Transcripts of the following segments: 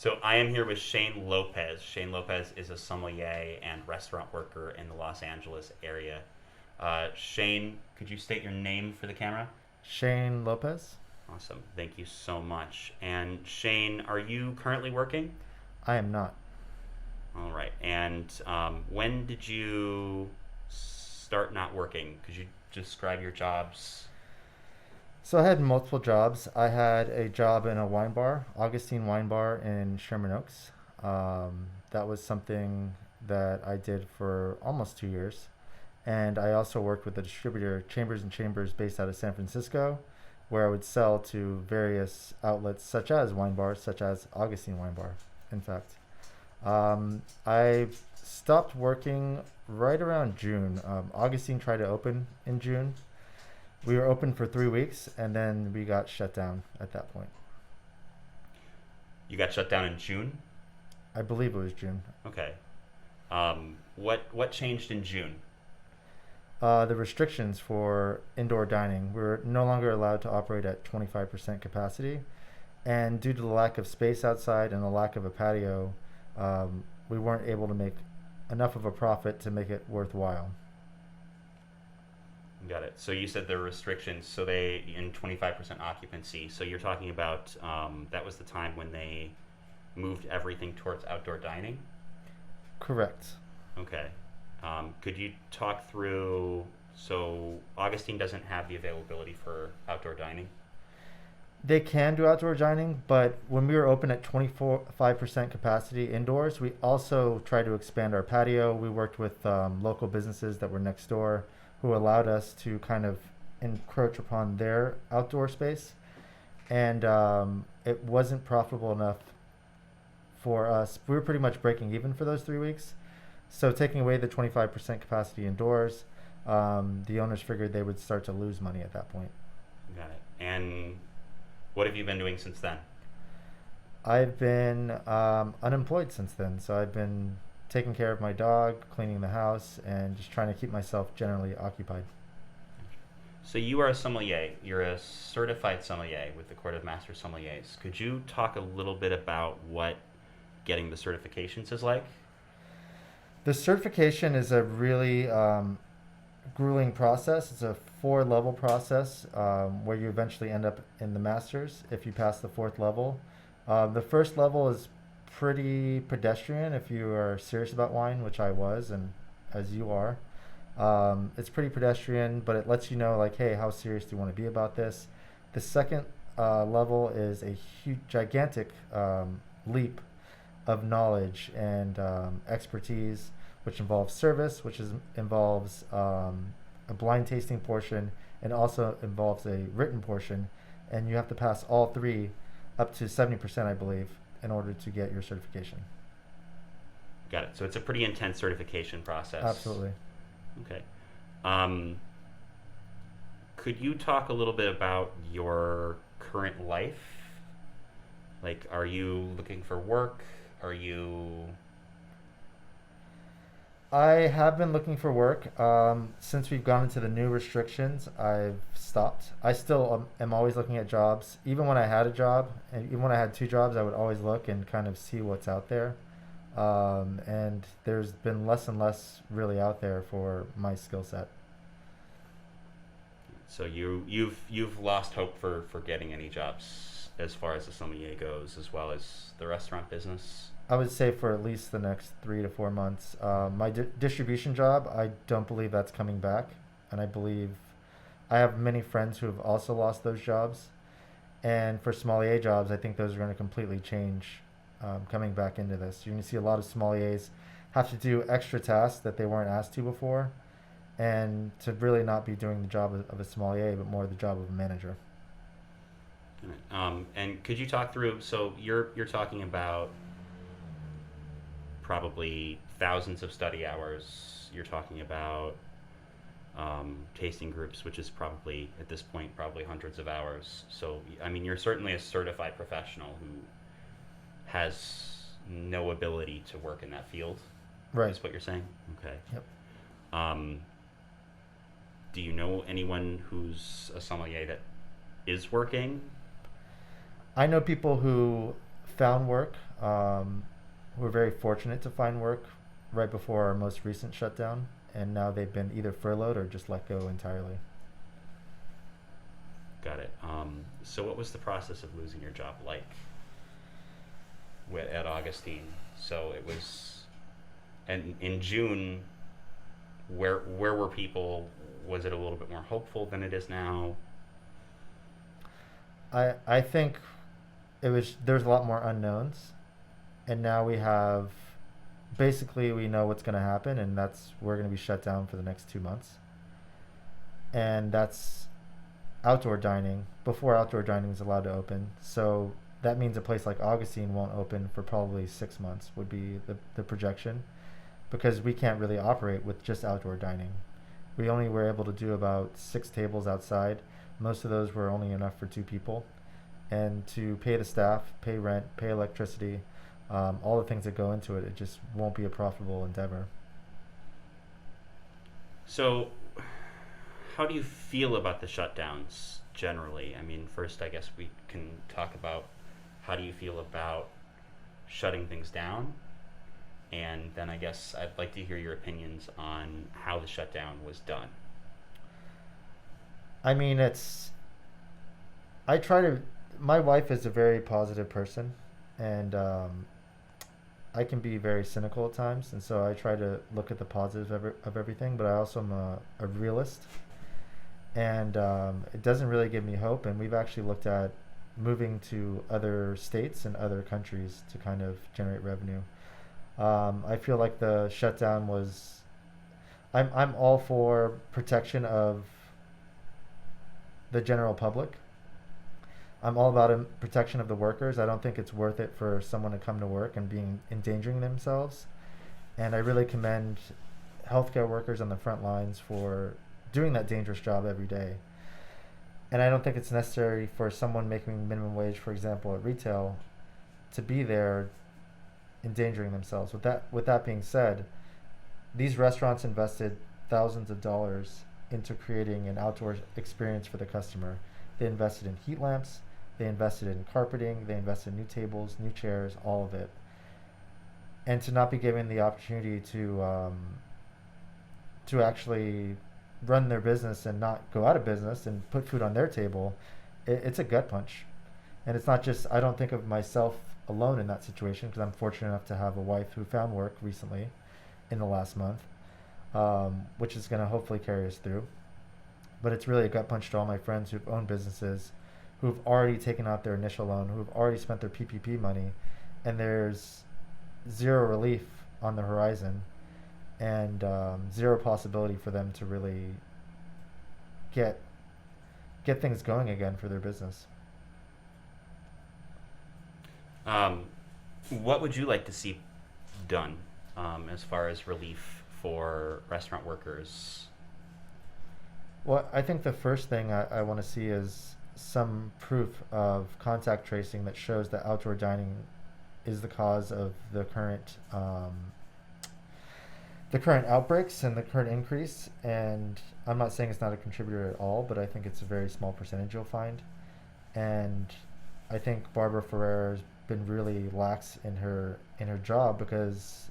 So I am here with Shane Lopez. Shane Lopez is a sommelier and restaurant worker in the Los Angeles area. Shane, could you state your name for the camera? Shane Lopez. Awesome. Thank you so much. And Shane, are you currently working? I am not. All right. And when did you start not working? Could you describe your jobs? So I had multiple jobs. I had a job in a wine bar, Augustine Wine Bar in Sherman Oaks. That was something that I did for almost 2 years. And I also worked with a distributor, Chambers and Chambers, based out of San Francisco, where I would sell to various outlets such as wine bars, such as Augustine Wine Bar, in fact. I stopped working right around June. Augustine tried to open in June. We were open for 3 weeks, and then we got shut down at that point. You got shut down in June? I believe it was June. Okay. What changed in June? The restrictions for indoor dining. We were no longer allowed to operate at 25% capacity. And due to the lack of space outside and the lack of a patio, we weren't able to make enough of a profit to make it worthwhile. Got it. So you said there were restrictions, so they in 25% occupancy. So you're talking about that was the time when they moved everything towards outdoor dining? Correct. Okay. Could you talk through, so Augustine doesn't have the availability for outdoor dining? They can do outdoor dining, but when we were open at 25% capacity indoors, we also tried to expand our patio. We worked with local businesses that were next door who allowed us to kind of encroach upon their outdoor space. And it wasn't profitable enough for us. We were pretty much breaking even for those 3 weeks. So taking away the 25% capacity indoors, the owners figured they would start to lose money at that point. Got it. And what have you been doing since then? I've been unemployed since then. So I've been taking care of my dog, cleaning the house, and just trying to keep myself generally occupied. So you are a sommelier. You're a certified sommelier with the Court of Master Sommeliers. Could you talk a little bit about what getting the certifications is like? The certification is a really grueling process. It's a 4-level process where you eventually end up in the masters if you pass the 4th level. The first level is pretty pedestrian if you are serious about wine, which I was, and as you are. It's pretty pedestrian, but it lets you know, like, hey, how serious do you want to be about this? The second level is a huge, gigantic leap of knowledge and expertise, which involves service, involves a blind tasting portion, and also involves a written portion. And you have to pass all 3 up to 70%, I believe, in order to get your certification. Got it. So it's a pretty intense certification process. Absolutely. Okay. Could you talk a little bit about your current life? Like, are you looking for work? Are you... I have been looking for work. Since we've gone into the new restrictions, I've stopped. I still am always looking at jobs. Even when I had a job, and even when I had 2 jobs, I would always look and kind of see what's out there. And there's been less and less really out there for my skill set. So you've lost hope for getting any jobs as far as the sommelier goes, as well as the restaurant business? I would say for at least the next 3 to 4 months. My distribution job, I don't believe that's coming back. And I believe I have many friends who have also lost those jobs. And for sommelier jobs, I think those are going to completely change coming back into this. You're going to see a lot of sommeliers have to do extra tasks that they weren't asked to before, and to really not be doing the job of a sommelier, but more the job of a manager. And could you talk through, so you're talking about probably thousands of study hours. You're talking about tasting groups, which is probably, at this point, probably hundreds of hours. So, I mean, you're certainly a certified professional who has no ability to work in that field. Right. Is what you're saying? Okay. Yep. Do you know anyone who's a sommelier that is working? I know people who found work. who were very fortunate to find work right before our most recent shutdown, and now they've been either furloughed or just let go entirely. Got it. So what was the process of losing your job like at Augustine? So it was, and in June, where were people? Was it a little bit more hopeful than it is now? I think there's a lot more unknowns, and now we have basically we know what's going to happen, and that's we're going to be shut down for the next 2 months, and that's outdoor dining before outdoor dining is allowed to open. So that means a place like Augustine won't open for probably 6 months would be the projection, because we can't really operate with just outdoor dining. We only were able to do about 6 tables outside. Most of those were only enough for 2 people. And to pay the staff, pay rent, pay electricity, all the things that go into it, it just won't be a profitable endeavor. So how do you feel about the shutdowns generally? I mean, first, I guess we can talk about how do you feel about shutting things down? And then I guess I'd like to hear your opinions on how the shutdown was done. I mean, my wife is a very positive person, and I can be very cynical at times, and so I try to look at the positives of everything, but I also am a realist, and it doesn't really give me hope, and we've actually looked at moving to other states and other countries to kind of generate revenue. I feel like the shutdown was. I'm all for protection of the general public. I'm all about protection of the workers. I don't think it's worth it for someone to come to work and being endangering themselves. And I really commend healthcare workers on the front lines for doing that dangerous job every day. And I don't think it's necessary for someone making minimum wage, for example, at retail, to be there endangering themselves. With that being said, these restaurants invested thousands of dollars into creating an outdoor experience for the customer. They invested in heat lamps, they invested in carpeting, they invested in new tables, new chairs, all of it. And to not be given the opportunity to actually run their business and not go out of business and put food on their table, it's a gut punch. And it's not just, I don't think of myself alone in that situation, because I'm fortunate enough to have a wife who found work recently in the last month, which is going to hopefully carry us through. But it's really a gut punch to all my friends who've owned businesses, who've already taken out their initial loan, who've already spent their PPP money, and there's zero relief on the horizon, and zero possibility for them to really get things going again for their business. What would you like to see done as far as relief for restaurant workers? Well, I think the first thing I want to see is some proof of contact tracing that shows that outdoor dining is the cause of the current outbreaks and the current increase. And I'm not saying it's not a contributor at all, but I think it's a very small percentage you'll find. And I think Barbara Ferrer has been really lax in her job, because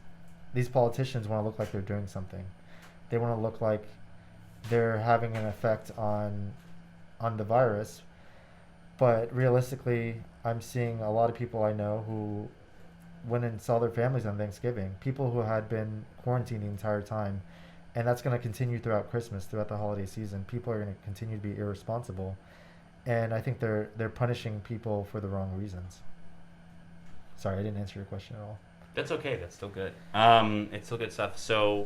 these politicians want to look like they're doing something. They want to look like they're having an effect on the virus, but realistically, I'm seeing a lot of people I know who went and saw their families on Thanksgiving, people who had been quarantined the entire time, and that's going to continue throughout Christmas, throughout the holiday season. People are going to continue to be irresponsible, and I think they're punishing people for the wrong reasons. Sorry, I didn't answer your question at all. That's okay. That's still good. It's still good stuff. So,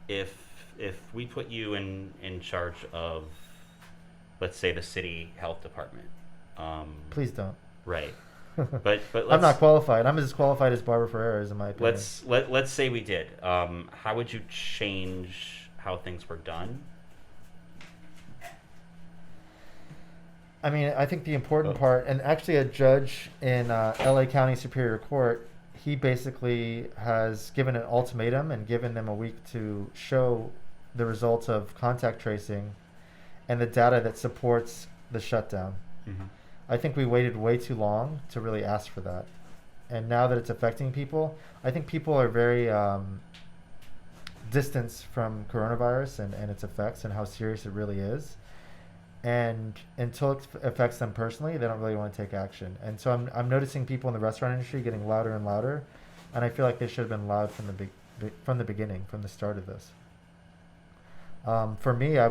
if we put you in charge of, let's say, the city health department, Please don't. right? But let's, I'm not qualified. I'm as qualified as Barbara Ferrer is, in my opinion. let's say we did. How would you change how things were done? I mean, I think the important part, and actually a judge in LA County Superior Court, he basically has given an ultimatum and given them a week to show the results of contact tracing and the data that supports the shutdown. Mm-hmm. I think we waited way too long to really ask for that. And now that it's affecting people, I think people are very distanced from coronavirus and its effects and how serious it really is. And until it affects them personally, they don't really want to take action. And so I'm noticing people in the restaurant industry getting louder and louder, and I feel like they should have been loud from the beginning, from the start of this. For me, I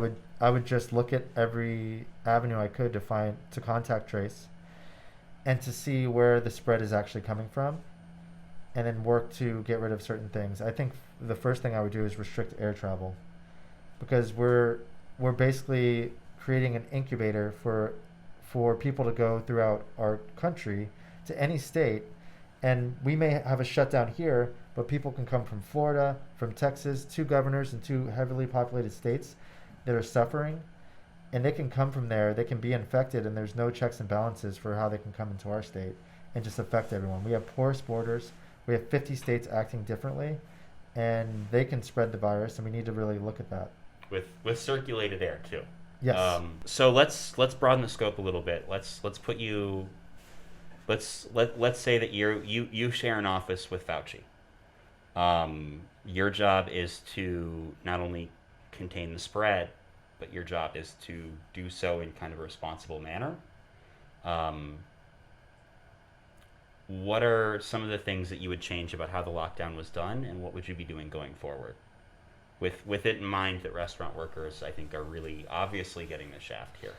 would just look at every avenue I could to contact trace, and to see where the spread is actually coming from, and then work to get rid of certain things. I think the first thing I would do is restrict air travel, because we're basically creating an incubator for people to go throughout our country to any state, and we may have a shutdown here, but people can come from Florida, from Texas, two governors in two heavily populated states that are suffering, and they can come from there, they can be infected, and there's no checks and balances for how they can come into our state and just affect everyone. We have porous borders, we have 50 states acting differently, and they can spread the virus, and we need to really look at that. With circulated air too. Yes. So let's broaden the scope a little bit. Let's put you. Let's say that you share an office with Fauci. Your job is to not only contain the spread, but your job is to do so in kind of a responsible manner. What are some of the things that you would change about how the lockdown was done, and what would you be doing going forward? With it in mind that restaurant workers, I think, are really obviously getting the shaft here.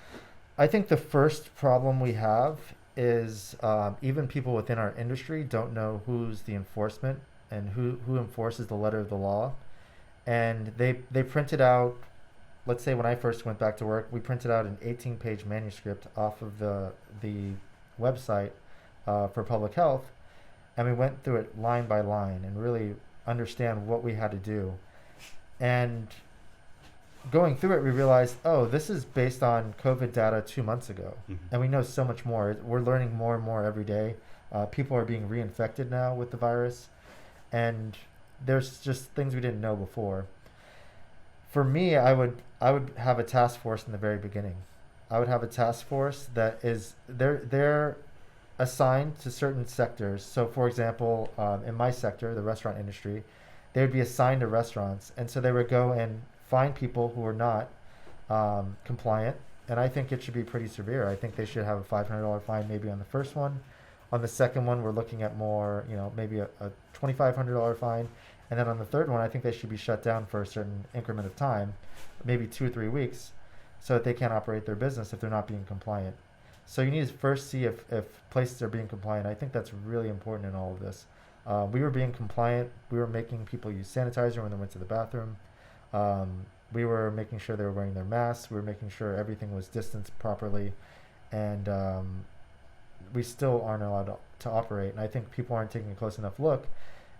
I think the first problem we have is even people within our industry don't know who's the enforcement and who enforces the letter of the law. And they printed out, let's say when I first went back to work, we printed out an 18-page manuscript off of the website for public health, and we went through it line by line and really understand what we had to do. And going through it, we realized, oh, this is based on COVID data 2 months ago. Mm-hmm. And we know so much more. We're learning more and more every day. People are being reinfected now with the virus. And there's just things we didn't know before. For me, I would have a task force in the very beginning. I would have a task force that is, they're assigned to certain sectors. So for example, in my sector, the restaurant industry, they would be assigned to restaurants, and so they would go and find people who are not compliant, and I think it should be pretty severe. I think they should have a $500 fine maybe on the first one. On the second one, we're looking at more, maybe a $2,500 fine, and then on the third one, I think they should be shut down for a certain increment of time, maybe 2 or 3 weeks, so that they can't operate their business if they're not being compliant. So you need to first see if places are being compliant. I think that's really important in all of this. We were being compliant. We were making people use sanitizer when they went to the bathroom. We were making sure they were wearing their masks. We were making sure everything was distanced properly. And we still aren't allowed to operate. And I think people aren't taking a close enough look.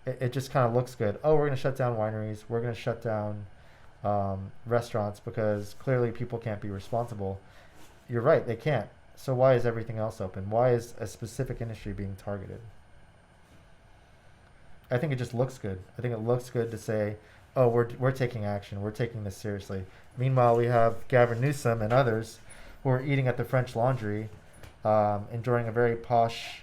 It just kind of looks good. Oh, we're going to shut down wineries. We're going to shut down restaurants because clearly people can't be responsible. You're right, they can't. So why is everything else open? Why is a specific industry being targeted? I think it just looks good. I think it looks good to say, oh, we're taking action. We're taking this seriously. Meanwhile, we have Gavin Newsom and others who are eating at the French Laundry, enjoying a very posh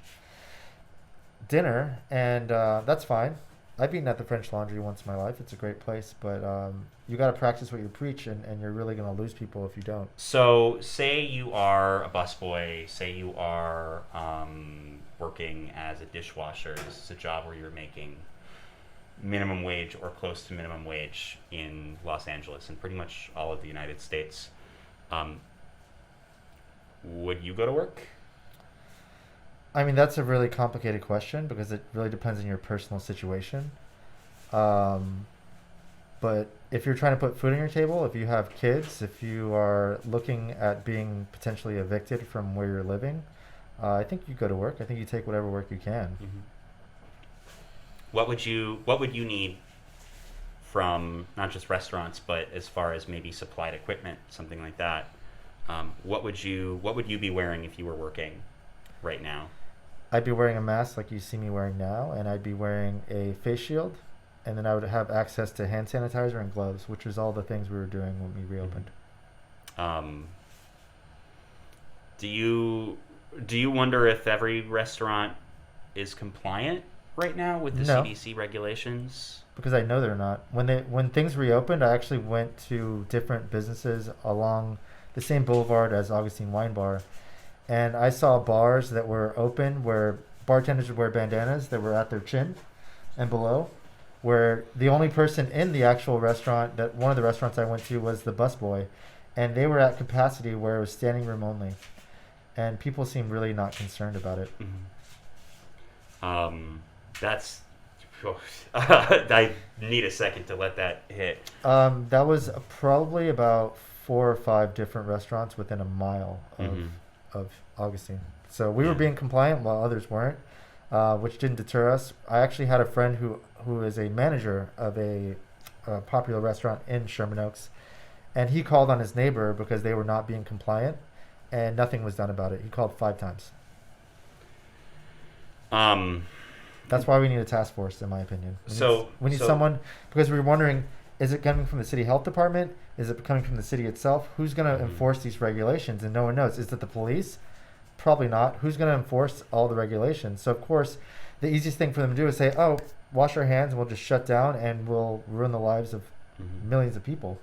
dinner, and that's fine. I've eaten at the French Laundry once in my life. It's a great place, but you got to practice what you preach, and you're really going to lose people if you don't. So say you are a busboy, say you are working as a dishwasher. This is a job where you're making minimum wage or close to minimum wage in Los Angeles and pretty much all of the United States. Would you go to work? I mean, that's a really complicated question because it really depends on your personal situation. But if you're trying to put food on your table, if you have kids, if you are looking at being potentially evicted from where you're living, I think you go to work. I think you take whatever work you can. Mm-hmm. What would you need from not just restaurants, but as far as maybe supplied equipment, something like that? What would you be wearing if you were working right now? I'd be wearing a mask like you see me wearing now, and I'd be wearing a face shield, and then I would have access to hand sanitizer and gloves, which was all the things we were doing when we reopened. Do you wonder if every restaurant is compliant right now with the No, CDC regulations? because I know they're not. When things reopened, I actually went to different businesses along the same boulevard as Augustine Wine Bar, and I saw bars that were open where bartenders would wear bandanas that were at their chin and below, where the only person in the actual restaurant, that one of the restaurants I went to, was the busboy, and they were at capacity where it was standing room only, and people seemed really not concerned about it. That's. I need a second to let that hit. That was probably about 4 or 5 different restaurants within a mile Mhm. of Augustine. So we were Yeah. being compliant while others weren't, which didn't deter us. I actually had a friend who is a manager of a popular restaurant in Sherman Oaks, and he called on his neighbor because they were not being compliant, and nothing was done about it. He called 5 times. Um, That's why we need a task force, in my opinion. We need so someone, because we were wondering, is it coming from the city health department? Is it coming from the city itself? Who's going to Mhm. enforce these regulations? And no one knows. Is it the police? Probably not. Who's going to enforce all the regulations? So of course, the easiest thing for them to do is say, "Oh, wash our hands, and we'll just shut down, and we'll ruin the lives of Mhm. millions of people."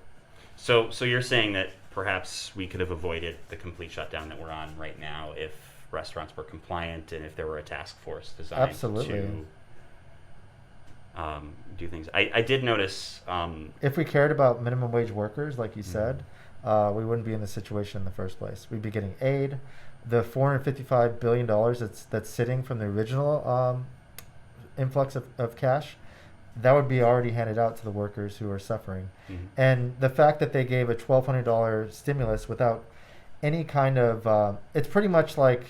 So you're saying that perhaps we could have avoided the complete shutdown that we're on right now if restaurants were compliant and if there were a task force designed Absolutely. to do things. I did notice. If we cared about minimum wage workers, like you Mhm. said, we wouldn't be in this situation in the first place. We'd be getting aid. The $455 billion that's sitting from the original influx of cash, that would be already handed out to the workers who are suffering. Mhm. And the fact that they gave a $1,200 stimulus without any kind of, it's pretty much like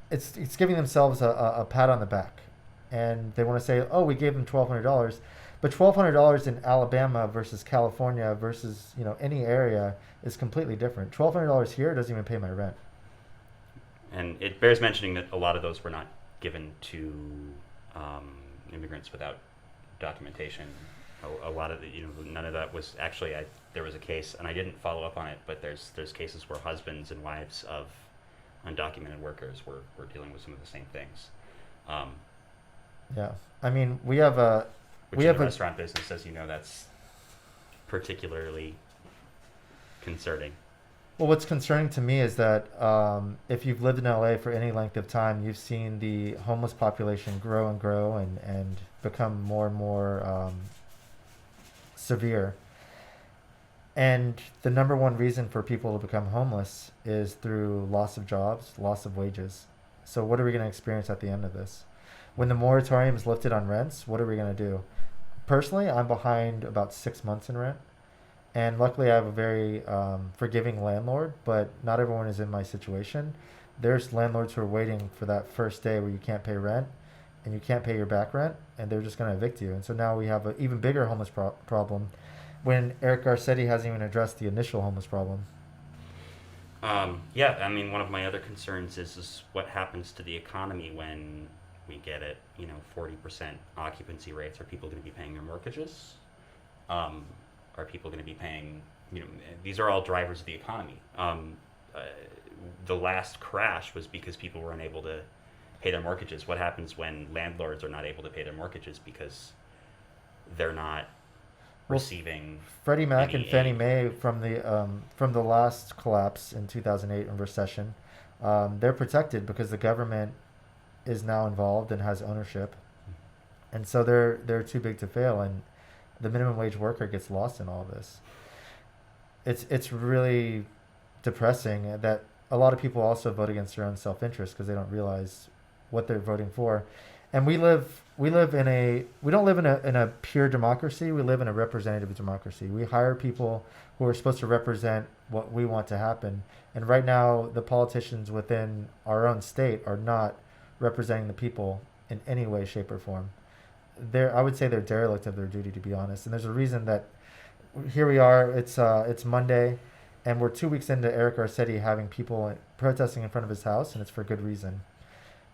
it's giving themselves a pat on the back, and they want to say, "Oh, we gave them $1,200," but $1,200 in Alabama versus California versus any area is completely different. $1,200 here doesn't even pay my rent. And it bears mentioning that a lot of those were not given to um, immigrants without documentation. A lot of the, none of that was actually. There was a case, and I didn't follow up on it, but there's cases where husbands and wives of undocumented workers were dealing with some of the same things. Um, Yeah, I mean we have a which we in have the a restaurant business, as you know, that's particularly concerning. well. What's concerning to me is that if you've lived in LA for any length of time, you've seen the homeless population grow and grow and become more and more severe. And the number one reason for people to become homeless is through loss of jobs, loss of wages. So what are we going to experience at the end of this? When the moratorium is lifted on rents, what are we going to do? Personally, I'm behind about 6 months in rent. And luckily, I have a very forgiving landlord, but not everyone is in my situation. There's landlords who are waiting for that first day where you can't pay rent and you can't pay your back rent, and they're just going to evict you. And so now we have an even bigger homeless problem when Eric Garcetti hasn't even addressed the initial homeless problem. Yeah, I mean, one of my other concerns is what happens to the economy when we get it, 40% occupancy rates. Are people going to be paying their mortgages? Are people going to be paying, these are all drivers of the economy. The last crash was because people were unable to pay their mortgages. What happens when landlords are not able to pay their mortgages because they're not Well, receiving Freddie Mac any and Fannie aid? Mae from the last collapse in 2008 and recession, they're protected because the government is now involved and has ownership, and so they're too big to fail, and the minimum wage worker gets lost in all this. It's really depressing that a lot of people also vote against their own self interest because they don't realize what they're voting for, and we don't live in a pure democracy. We live in a representative democracy. We hire people who are supposed to represent what we want to happen, and right now the politicians within our own state are not representing the people in any way, shape, or form. I would say they're derelict of their duty, to be honest. And there's a reason that here we are. It's Monday, and we're 2 weeks into Eric Garcetti having people protesting in front of his house, and it's for good reason.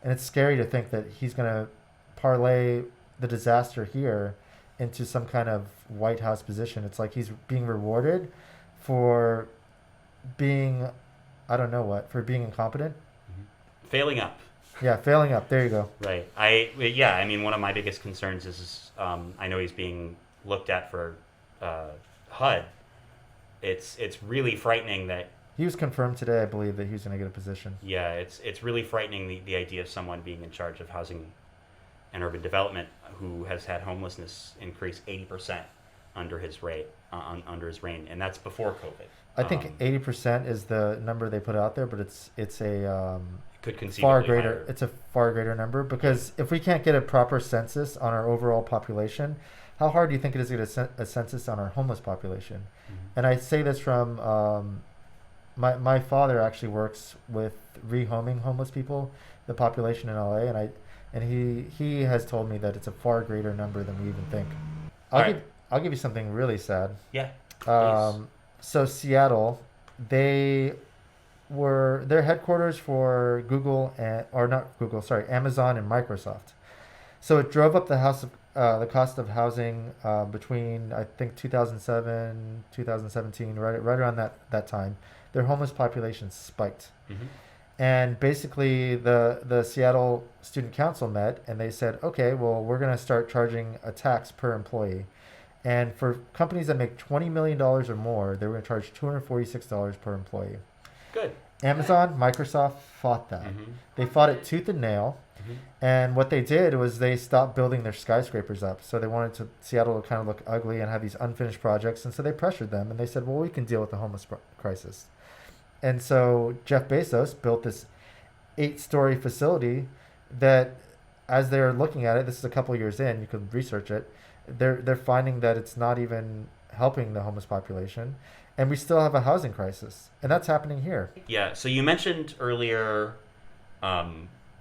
And it's scary to think that he's going to parlay the disaster here into some kind of White House position. It's like he's being rewarded for being I don't know what, for being incompetent. Failing up. Yeah, failing up. There you go. Right. I mean, one of my biggest concerns is I know he's being looked at for HUD. It's really frightening that. He was confirmed today, I believe, that he was going to get a position. Yeah, it's really frightening the idea of someone being in charge of housing and urban development who has had homelessness increase 80% under his under his reign, and that's before COVID. I think 80% is the number they put out there, but it's a could conceivably far greater. higher. It's a far greater number, because if we can't get a proper census on our overall population, how hard do you think it is to get a census on our homeless population? And I say this from my father actually works with rehoming homeless people, the population in LA, and he has told me that it's a far greater number than we even think. I'll give you something really sad. Yeah. Please. So Seattle, their headquarters for Amazon and Microsoft. So it drove up the cost of housing between, I think, 2007, 2017, right around that time. Their homeless population spiked. And basically the Seattle Student Council met and they said, okay, well, we're going to start charging a tax per employee. And for companies that make $20 million or more, they were going to charge $246 per employee. Good. Amazon, Microsoft fought that. They fought it tooth and nail. And what they did was they stopped building their skyscrapers up. So they wanted Seattle to kind of look ugly and have these unfinished projects. And so they pressured them and they said, well, we can deal with the homeless crisis. And so Jeff Bezos built this 8-story facility that, as they're looking at it, this is a couple years in, you can research it, they're finding that it's not even helping the homeless population, and we still have a housing crisis, and that's happening here. Yeah. So you mentioned earlier,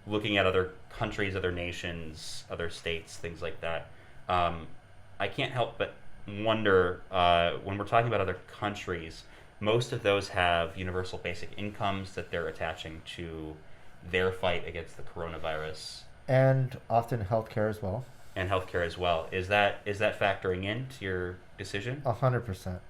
looking at other countries, other nations, other states, things like that. I can't help but wonder when we're talking about other countries. Most of those have universal basic incomes that they're attaching to their fight against the coronavirus, and often healthcare as well. And healthcare as well. Is that factoring into your decision? 100%,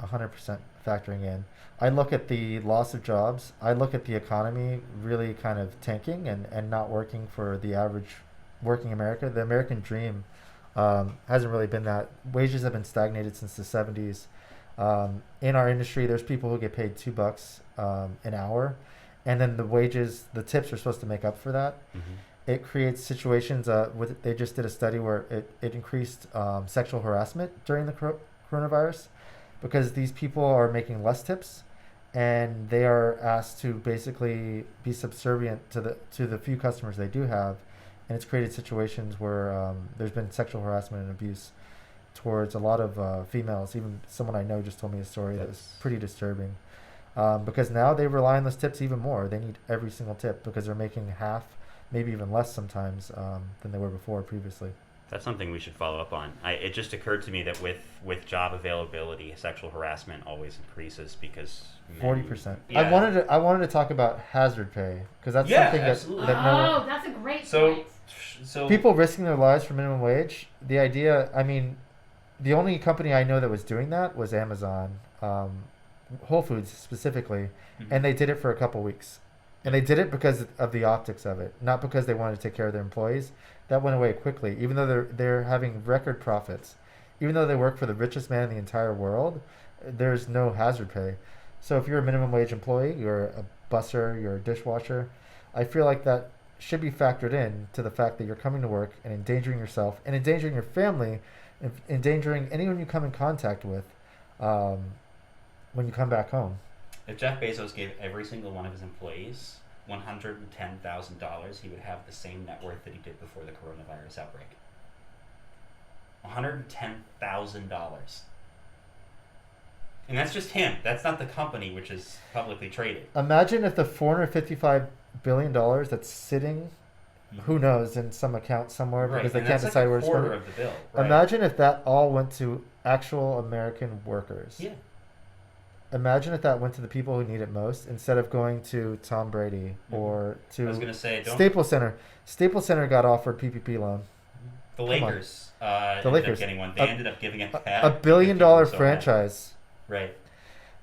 100% factoring in. I look at the loss of jobs. I look at the economy really kind of tanking and not working for the average working America. The American dream hasn't really been that. Wages have been stagnated since the 70s. In our industry, there's people who get paid $2 an hour, and then the tips are supposed to make up for that. It creates situations. They just did a study where it increased sexual harassment during the coronavirus, because these people are making less tips, and they are asked to basically be subservient to the few customers they do have, and it's created situations where there's been sexual harassment and abuse towards a lot of females. Even someone I know just told me a story that was pretty disturbing, because now they rely on those tips even more. They need every single tip because they're making half, maybe even less sometimes, than they were before previously. That's something we should follow up on. It just occurred to me that with job availability, sexual harassment always increases because 40%. Yeah. I wanted to talk about hazard pay, because that's something absolutely. that That's a great So point. people risking their lives for minimum wage. The idea, I mean, the only company I know that was doing that was Amazon, Whole Foods specifically, and they did it for a couple weeks. And they did it because of the optics of it, not because they wanted to take care of their employees. That went away quickly, even though they're having record profits. Even though they work for the richest man in the entire world, there's no hazard pay. So if you're a minimum wage employee, you're a busser, you're a dishwasher, I feel like that should be factored in to the fact that you're coming to work and endangering yourself and endangering your family, and endangering anyone you come in contact with when you come back home. If Jeff Bezos gave every single one of his employees $110,000, he would have the same net worth that he did before the coronavirus outbreak. $110,000. And that's just him. That's not the company, which is publicly traded. Imagine if the $455 billion that's sitting, who knows, in some account somewhere, because they can't decide where it's going. going. Of the bill. Right? Imagine if that all went to actual American workers. Yeah. Imagine if that went to the people who need it most, instead of going to Tom Brady or to I was going to say, Staples Center. Staples Center got offered PPP loan. The Lakers ended up getting one. They ended up giving it $1 billion franchise. Right.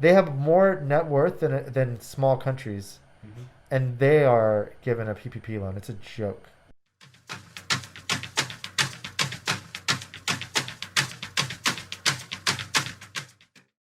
They have more net worth than small countries, Mhm. and they are given a PPP loan. It's a joke.